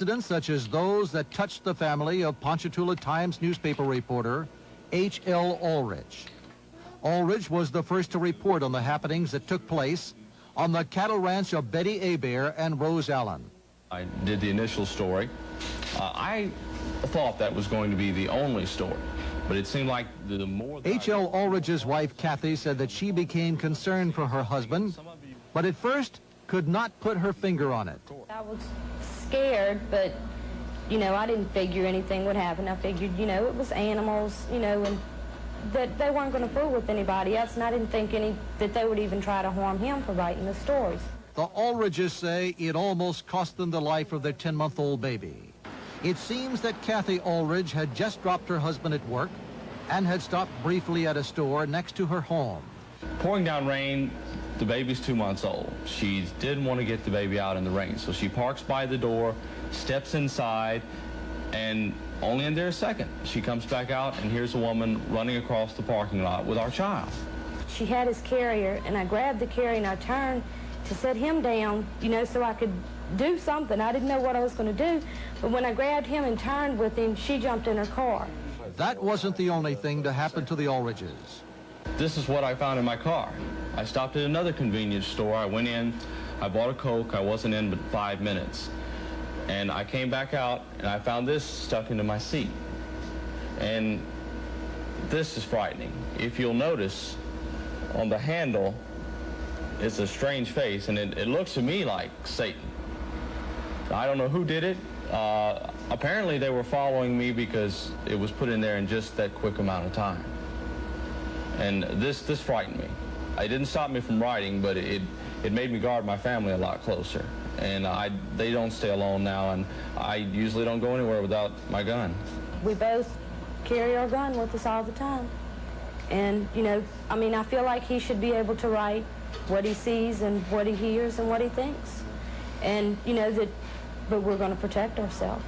Incidents such as those that touched the family of Ponchatoula Times newspaper reporter H.L. Ulrich. Ulrich was the first to report on the happenings that took place on the cattle ranch of Betty Hebert and Rose Allen. I did the initial story. I thought that was going to be the only story, but it seemed like the more... H.L. Ulrich's wife, Kathy, said that she became concerned for her husband, but at first could not put her finger on it. I was scared, but, you know, I didn't figure anything would happen. I figured, you know, it was animals, you know, and that they weren't going to fool with anybody else, and I didn't think that they would even try to harm him for writing the stories. The Ulriches say it almost cost them the life of their 10-month-old baby. It seems that Kathy Ulrich had just dropped her husband at work and had stopped briefly at a store next to her home. Pouring down rain, the baby's 2 months old. She didn't want to get the baby out in the rain, so she parks by the door, steps inside, and only in there a second, she comes back out, and here's a woman running across the parking lot with our child. She had his carrier, and I grabbed the carrier, and I turned to set him down, you know, so I could do something. I didn't know what I was going to do, but when I grabbed him and turned with him, she jumped in her car. That wasn't the only thing to happen to the Ulriches. This is what I found in my car. I stopped at another convenience store. I went in, I bought a Coke. I wasn't in but 5 minutes. And I came back out, and I found this stuck into my seat. And this is frightening. If you'll notice, on the handle, it's a strange face, and it looks to me like Satan. I don't know who did it. Apparently they were following me because it was put in there in just that quick amount of time. And this frightened me. It didn't stop me from writing, but it made me guard my family a lot closer. And they don't stay alone now, and I usually don't go anywhere without my gun. We both carry our gun with us all the time. And, you know, I mean, I feel like he should be able to write what he sees and what he hears and what he thinks. And, you know, but we're going to protect ourselves.